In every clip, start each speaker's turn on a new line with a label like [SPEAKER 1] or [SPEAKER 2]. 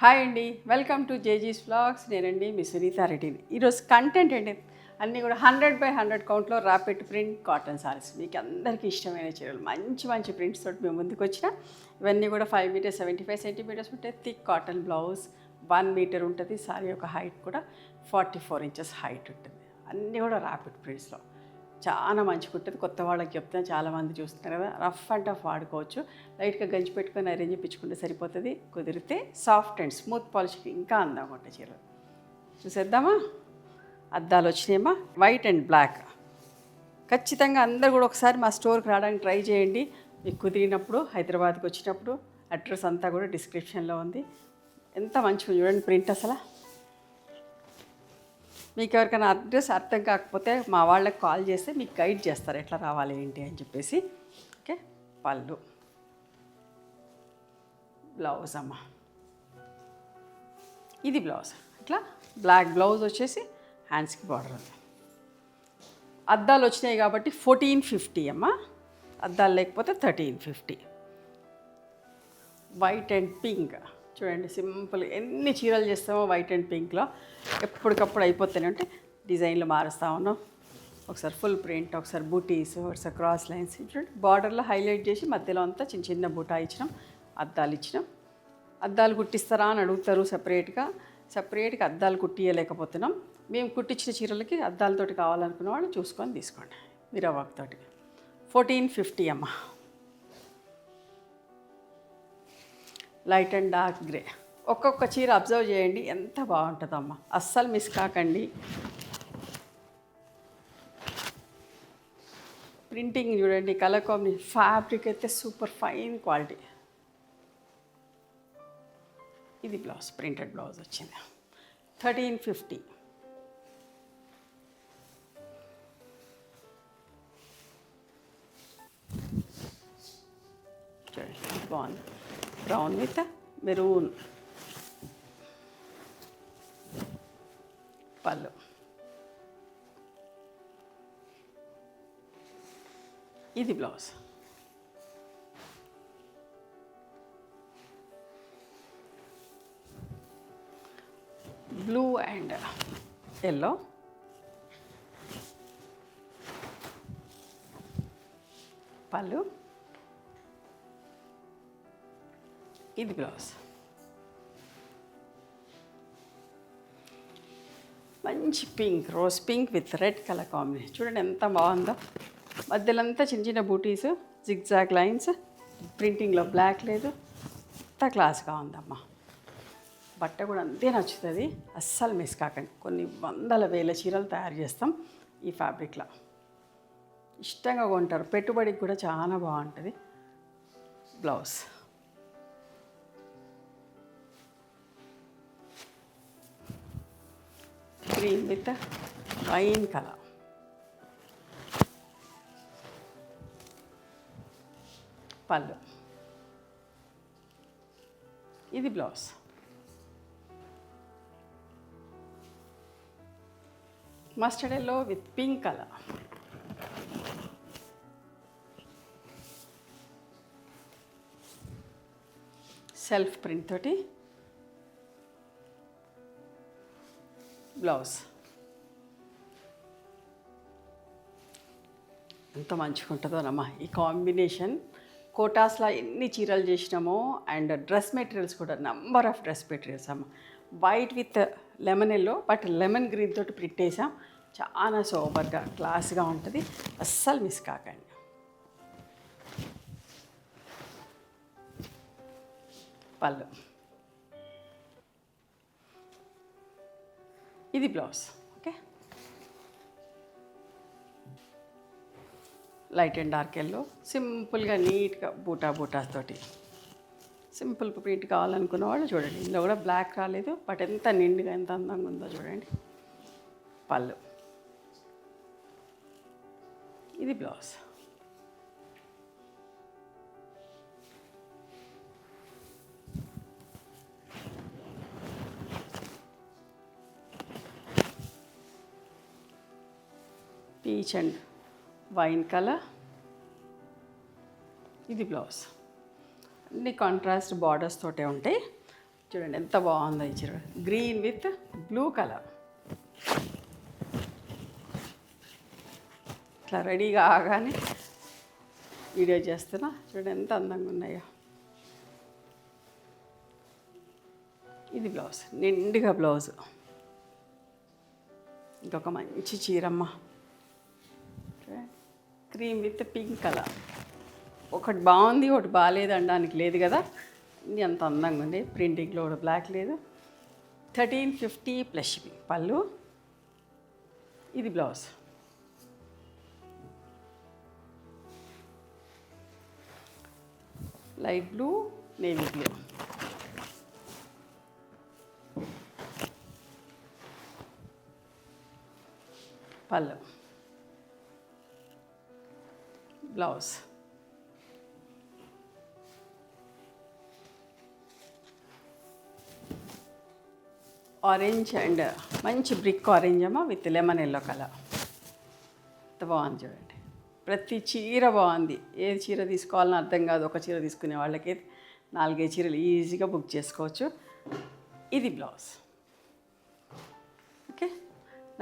[SPEAKER 1] Hi అండి, welcome to జేజీస్ vlogs. నేనండి మీ సునీత రెడ్డిని. ఈరోజు కంటెంట్ ఏంటి అన్నీ కూడా 100/100 కౌంట్లో ర్యాపిడ్ ప్రింట్ కాటన్ సారీస్. మీకు అందరికీ ఇష్టమైన చీరలు మంచి మంచి ప్రింట్స్ తోటి మేము ముందుకు వచ్చిన ఇవన్నీ కూడా 5 మీటర్స్ 75 సెంటీమీటర్స్ ఉంటాయి. థిక్ కాటన్ బ్లౌజ్ 1 మీటర్ ఉంటుంది. సారీ యొక్క హైట్ కూడా 44 ఇంచెస్ హైట్ ఉంటుంది. అన్నీ కూడా ర్యాపిడ్ ప్రింట్స్లో చాలా మంచిగా ఉంటుంది. కొత్త వాళ్ళకి చెప్తాను, చాలామంది చూస్తున్నారు కదా, రఫ్ అండ్ టఫ్ వాడుకోవచ్చు. లైట్గా గంజి పెట్టుకొని అరేంజ్ చేయించుకుంటే సరిపోతుంది. కుదిరితే సాఫ్ట్ అండ్ స్మూత్ పాలిష్కి ఇంకా అందంగా ఉంటాయి చీరలు. చూసేద్దామా? అద్దాలు వచ్చినాయమ్మా, వైట్ అండ్ బ్లాక్. ఖచ్చితంగా అందరు కూడా ఒకసారి మా స్టోర్కి రావడానికి ట్రై చేయండి. మీకు కుదిరినప్పుడు హైదరాబాద్కి వచ్చినప్పుడు అడ్రస్ అంతా కూడా డిస్క్రిప్షన్లో ఉంది. ఎంత మంచిగా చూడండి ప్రింట్ అసలు. మీకు ఎవరికైనా అడ్రస్ అర్థం కాకపోతే మా వాళ్ళకి కాల్ చేస్తే మీకు గైడ్ చేస్తారు ఎట్లా రావాలి ఏంటి అని చెప్పేసి. ఓకే, పళ్ళు, బ్లౌజ్ అమ్మ, ఇది బ్లౌజ్. ఇట్లా బ్లాక్ బ్లౌజ్ వచ్చేసి హ్యాండ్స్కి బార్డర్ ఉంది. అద్దాలు వచ్చినాయి కాబట్టి 1450 అమ్మ, అద్దాలు లేకపోతే 1350. వైట్ అండ్ పింక్ చూడండి, సింపుల్. ఎన్ని చీరలు చేస్తామో వైట్ అండ్ పింక్లో ఎప్పటికప్పుడు అయిపోతూనే ఉంటే డిజైన్లు మారుస్తూ ఉన్నాం. ఒకసారి ఫుల్ ప్రింట్, ఒకసారి బూటీస్, ఒకసారి క్రాస్ లైన్స్. చూడండి బార్డర్లో హైలైట్ చేసి మధ్యలో అంతా చిన్న చిన్న బూటా ఇచ్చినాం, అద్దాలు ఇచ్చినాం. అద్దాలు కుట్టిస్తారా అని అడుగుతారు సపరేట్గా అద్దాలు కుట్టియలేకపోతున్నాం. మేము కుట్టించిన చీరలకి అద్దాలతోటి కావాలనుకున్న వాళ్ళు చూసుకొని తీసుకోండి. మిర్రర్ వర్క్ తోటి 1450 అమ్మ. Light and dark grey. ఒక్కొక్క చీర అబ్జర్వ్ చేయండి, ఎంత బాగుంటుందమ్మా. అస్సలు మిస్ కాకండి. ప్రింటింగ్ చూడండి, కలర్ కాంబినేషన్, ఫ్యాబ్రిక్ అయితే సూపర్ ఫైన్ క్వాలిటీ. ఇది బ్లౌజ్, ప్రింటెడ్ బ్లౌజ్ వచ్చింది. 1350. చూడండి బాగుంది, బ్రౌన్ విత్ మెరూన్. పళ్ళు, ఇది బ్లౌజ్. Blue and yellow. పళ్ళు, ఇది బ్లౌజ్. మంచి pink, rose pink with red colour combination. చూడండి ఎంత బాగుందో. మధ్యలో అంతా చిన్న చిన్న బూటీస్, జిగ్జాగ్ లైన్స్. ప్రింటింగ్లో బ్లాక్ లేదు, అంతా క్లాస్గా ఉందమ్మా. బట్ట కూడా అంతే నచ్చుతుంది, అస్సలు మిస్ కాకండి. కొన్ని వందల వేల చీరలు తయారు చేస్తాం ఈ ఫ్యాబ్రిక్లో. ఇష్టంగా కొంటారు, పెట్టుబడికి కూడా చాలా బాగుంటుంది. Blouse, green with wine colour. పళ్ళు, ఇది blouse. Mustard yellow with pink colour. Self print తోటి బ్లౌజ్. ఎంత మంచిగా ఉంటుందోనమ్మా ఈ కాంబినేషన్. కోటాస్లో ఎన్ని చీరలు చేసినామో. అండ్ డ్రెస్ మెటీరియల్స్ కూడా నంబర్ ఆఫ్ డ్రెస్ మెటీరియల్స్ అమ్మ. White with lemon yellow, but lemon green తోటి ప్రింట్ వేసాం. చాలా సోబర్గా క్లాస్గా ఉంటుంది, అస్సలు మిస్ కాకండి. పళ్ళు, ఇది blouse. Okay, light and dark yellow, సింపుల్గా నీట్గా బూటాస్ తోటి సింపుల్ ప్రింట్ కావాలనుకున్న వాళ్ళు చూడండి. ఇందులో కూడా బ్లాక్ రాలేదు, బట్ ఎంత నిండుగా ఎంత అందంగా ఉందో చూడండి. పళ్ళు, ఇది blouse. Peach and wine colour. ఇది బ్లౌజ్. అన్ని కాంట్రాస్ట్ బార్డర్స్ తోటే ఉంటాయి. చూడండి ఎంత బాగుందో ఈ చీర, గ్రీన్ విత్ బ్లూ కలర్. ఇట్లా రెడీ కాగానే వీడియో చేస్తున్నా, చూడండి ఎంత అందంగా ఉన్నాయో. ఇది బ్లౌజ్, నిండుగా బ్లౌజు. ఇంకొక మంచి చీరమ్మ, క్రీమ్ విత్ పింక్ కలర్. ఒకటి బాగుంది ఒకటి బాగాలేదు అనడానికి లేదు కదా, ఇది అంత అందంగా ఉంది. ప్రింటింగ్లో కూడా బ్లాక్ లేదు. 1350 ప్లస్ షిప్పింగ్. పళ్ళు, ఇది blouse. Light blue, navy blue. పళ్ళు, బ్లౌజ్. ఆరెంజ్ అండ్ మంచి బ్రిక్ ఆరెంజ్ అమ్మ విత్ లెమన్ ఎల్లో కలర్. ఎంత బాగుంది చూడండి. ప్రతి చీర బాగుంది. ఏ చీర తీసుకోవాలని అర్థం కాదు. ఒక చీర తీసుకునే వాళ్ళకి 4-5 చీరలు ఈజీగా బుక్ చేసుకోవచ్చు. ఇది బ్లౌజ్. ఓకే,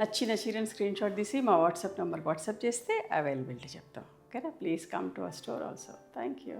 [SPEAKER 1] నచ్చిన చీరని స్క్రీన్షాట్ తీసి మా వాట్సాప్ నెంబర్కి వాట్సాప్ చేస్తే అవైలబిలిటీ చెప్తాం. ఓకేనా, please come to our store also. Thank you.